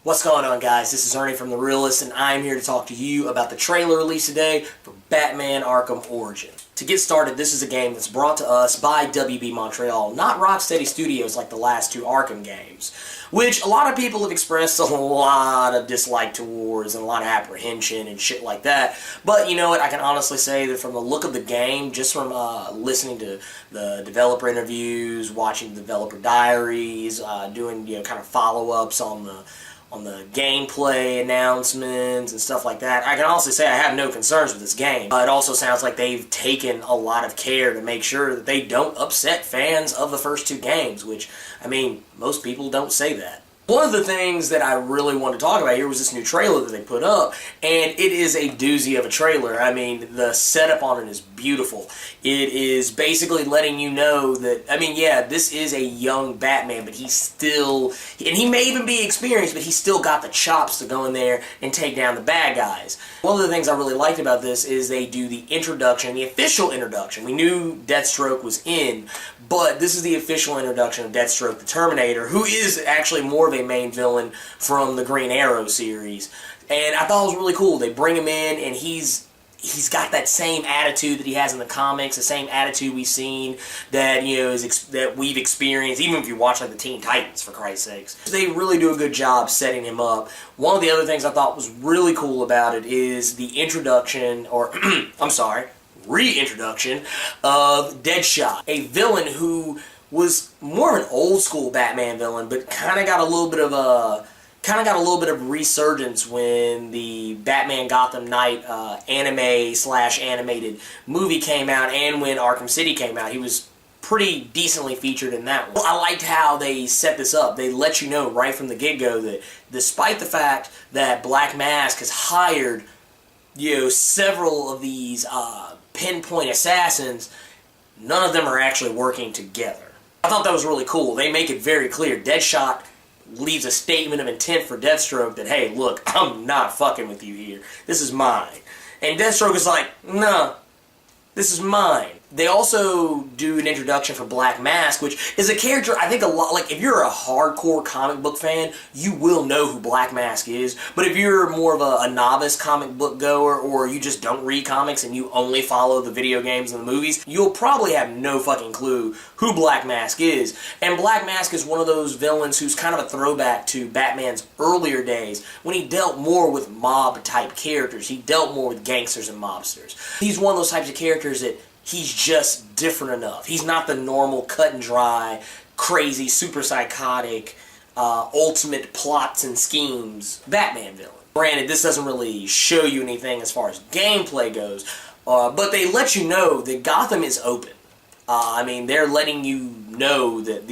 What's going on, guys? This is Ernie from The Realist, and I'm here to talk to you about the trailer release today for Batman Arkham Origin. To get started, this is a game that's brought to us by WB Montreal, not Rocksteady Studios like the last two Arkham games, which a lot of people have expressed a lot of dislike towards and a lot of apprehension and shit like that. But you know what? I can honestly say that from the look of the game, just from listening to the developer interviews, watching the developer diaries, doing kind of follow-ups on the gameplay announcements and stuff like that, I can honestly say I have no concerns with this game. It also sounds like they've taken a lot of care to make sure that they don't upset fans of the first two games, which, I mean, most people don't say that. One of the things that I really wanted to talk about here was this new trailer that they put up, and it is a doozy of a trailer. I mean, the setup on it is beautiful. It is basically letting you know that, I mean, yeah, this is a young Batman, but he's still, and he may even be experienced, but he's still got the chops to go in there and take down the bad guys. One of the things I really liked about this is they do the introduction, the official introduction. We knew Deathstroke was in, but this is the official introduction of Deathstroke the Terminator, who is actually more of a main villain from the Green Arrow series. And I thought it was really cool. They bring him in, and he's got that same attitude that he has in the comics, the same attitude we've seen that that we've experienced, even if you watch like the Teen Titans, for Christ's sakes. They really do a good job setting him up. One of the other things I thought was really cool about it is the introduction, or I'm sorry, reintroduction of Deadshot, a villain who was more of an old school Batman villain, but kind of got a little bit of resurgence when the Batman Gotham Knight anime/animated movie came out, and when Arkham City came out. He was pretty decently featured in that one. I liked how they set this up. They let you know right from the get-go that despite the fact that Black Mask has hired several of these pinpoint assassins, none of them are actually working together. I thought that was really cool. They make it very clear. Deadshot leaves a statement of intent for Deathstroke that, hey, look, I'm not fucking with you here. This is mine. And Deathstroke is like, no, this is mine. They also do an introduction for Black Mask, which is a character I think a lot, like if you're a hardcore comic book fan, you will know who Black Mask is. But if you're more of a novice comic book goer, or you just don't read comics and you only follow the video games and the movies, you'll probably have no fucking clue who Black Mask is. And Black Mask is one of those villains who's kind of a throwback to Batman's earlier days, when he dealt more with mob-type characters. He dealt more with gangsters and mobsters. He's one of those types of characters that he's just different enough. He's not the normal cut and dry, crazy, super psychotic, ultimate plots and schemes Batman villain. Granted, this doesn't really show you anything as far as gameplay goes, but they let you know that Gotham is open. I mean, they're letting you know that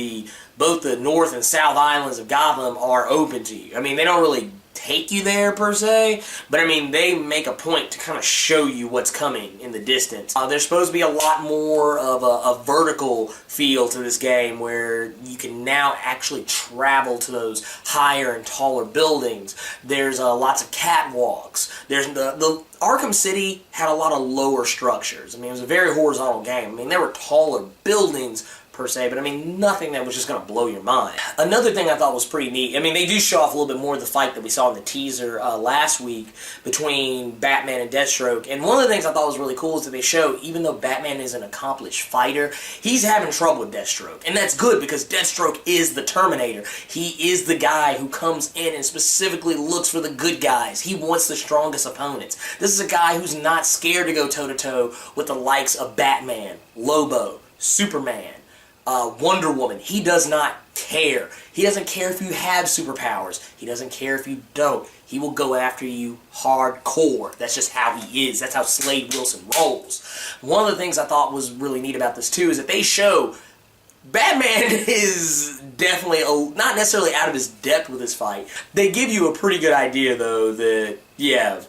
both the North and South Islands of Gotham are open to you. I mean, they don't really take you there per se, but I mean, they make a point to kind of show you what's coming in the distance. There's supposed to be a lot more of a vertical feel to this game, where you can now actually travel to those higher and taller buildings. There's lots of catwalks. There's the Arkham City had a lot of lower structures. I mean, it was a very horizontal game. I mean, there were taller buildings per se, but I mean, nothing that was just going to blow your mind. Another thing I thought was pretty neat, I mean, they do show off a little bit more of the fight that we saw in the teaser last week between Batman and Deathstroke, and one of the things I thought was really cool is that they show, even though Batman is an accomplished fighter, he's having trouble with Deathstroke, and that's good because Deathstroke is the Terminator. He is the guy who comes in and specifically looks for the good guys. He wants the strongest opponents. This is a guy who's not scared to go toe-to-toe with the likes of Batman, Lobo, Superman, Wonder Woman. He does not care. He doesn't care if you have superpowers. He doesn't care if you don't. He will go after you hardcore. That's just how he is. That's how Slade Wilson rolls. One of the things I thought was really neat about this too is that they show Batman is definitely not necessarily out of his depth with his fight. They give you a pretty good idea though that, yeah,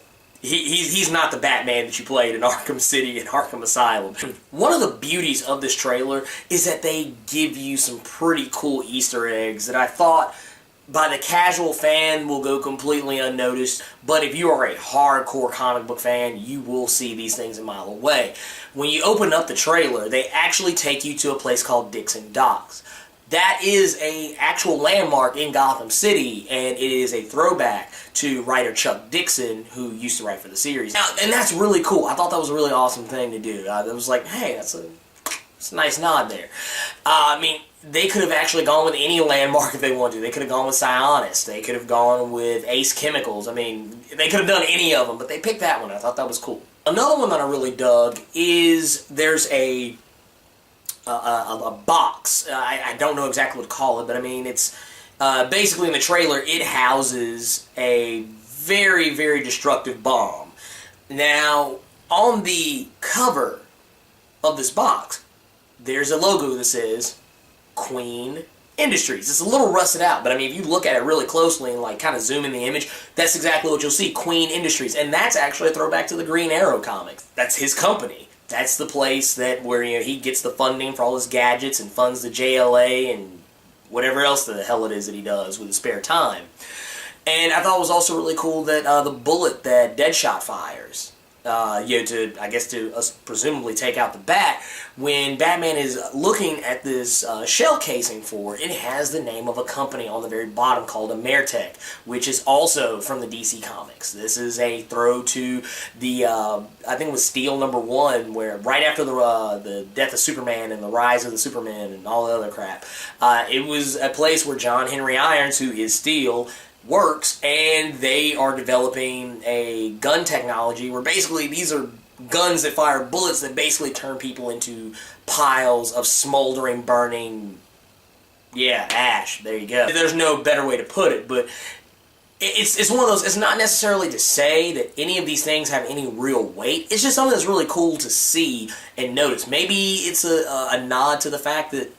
He's not the Batman that you played in Arkham City and Arkham Asylum. One of the beauties of this trailer is that they give you some pretty cool Easter eggs that I thought by the casual fan will go completely unnoticed, but if you are a hardcore comic book fan, you will see these things a mile away. When you open up the trailer, they actually take you to a place called Dixon Docks. that is a actual landmark in Gotham City, and it is a throwback to writer Chuck Dixon, who used to write for the series. Now, and that's really cool. I thought that was a really awesome thing to do. It was like, hey, it's a nice nod there. I mean, they could have actually gone with any landmark if they wanted to. They could have gone with Sionis. They could have gone with Ace Chemicals. I mean, they could have done any of them, but they picked that one. I thought that was cool. Another one that I really dug is there's a box. I don't know exactly what to call it, but I mean, it's basically in the trailer, it houses a very, very destructive bomb. Now, on the cover of this box, there's a logo that says Queen Industries. It's a little rusted out, but I mean, if you look at it really closely and like kind of zoom in the image, that's exactly what you'll see, Queen Industries. And that's actually a throwback to the Green Arrow comics. That's his company. That's the place that where he gets the funding for all his gadgets and funds the JLA and whatever else the hell it is that he does with his spare time. And I thought it was also really cool that the bullet that Deadshot fires, to presumably take out the bat, when Batman is looking at this shell casing for it has the name of a company on the very bottom called Ameritech, which is also from the DC Comics. This is a throw to the, I think it was Steel #1, where right after the death of Superman and the rise of the Superman and all the other crap, it was a place where John Henry Irons, who is Steel, works, and they are developing a gun technology where basically these are guns that fire bullets that basically turn people into piles of smoldering, burning, ash. There you go. There's no better way to put it, but it's one of those, it's not necessarily to say that any of these things have any real weight. It's just something that's really cool to see and notice. Maybe it's a nod to the fact that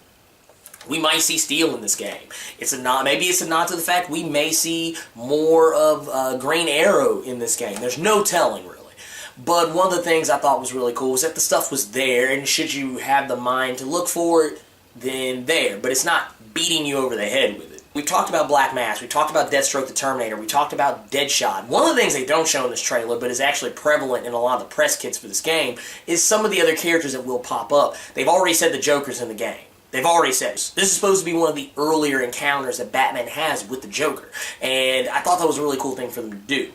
we might see Steel in this game. Maybe it's a nod to the fact we may see more of Green Arrow in this game. There's no telling, really. But one of the things I thought was really cool was that the stuff was there, and should you have the mind to look for it, then there. But it's not beating you over the head with it. We talked about Black Mask. We talked about Deathstroke the Terminator. We talked about Deadshot. One of the things they don't show in this trailer, but is actually prevalent in a lot of the press kits for this game, is some of the other characters that will pop up. They've already said the Joker's in the game. They've already said this is supposed to be one of the earlier encounters that Batman has with the Joker, and I thought that was a really cool thing for them to do.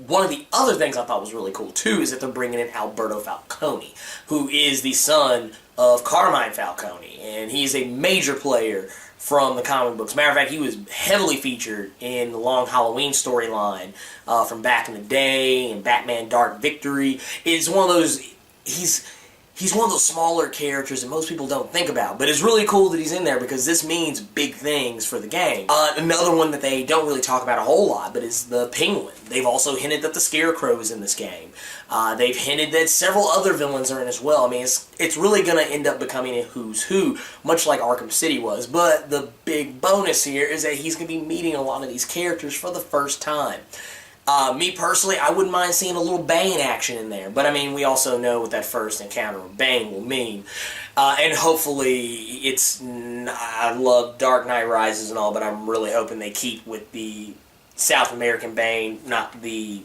One of the other things I thought was really cool, too, is that they're bringing in Alberto Falcone, who is the son of Carmine Falcone, and he's a major player from the comic books. Matter of fact, he was heavily featured in the Long Halloween storyline from back in the day, and Batman Dark Victory. It's one of those, He's one of those smaller characters that most people don't think about, but it's really cool that he's in there because this means big things for the game. Another one that they don't really talk about a whole lot, but is the Penguin. They've also hinted that the Scarecrow is in this game. They've hinted that several other villains are in as well. I mean, it's really going to end up becoming a who's who, much like Arkham City was, but the big bonus here is that he's going to be meeting a lot of these characters for the first time. Me personally, I wouldn't mind seeing a little Bane action in there, but I mean, we also know what that first encounter with Bane will mean, and hopefully I love Dark Knight Rises and all, but I'm really hoping they keep with the South American Bane, not the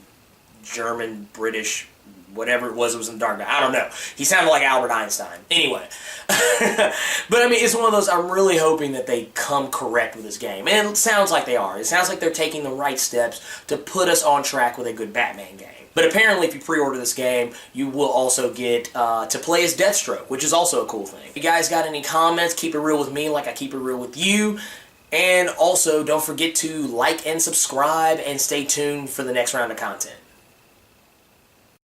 German, British, whatever it was in Dark Knight. I don't know. He sounded like Albert Einstein. Anyway. But I mean, it's one of those, I'm really hoping that they come correct with this game. And it sounds like they are. It sounds like they're taking the right steps to put us on track with a good Batman game. But apparently, if you pre-order this game, you will also get to play as Deathstroke, which is also a cool thing. If you guys got any comments, keep it real with me like I keep it real with you. And also, don't forget to like and subscribe and stay tuned for the next round of content.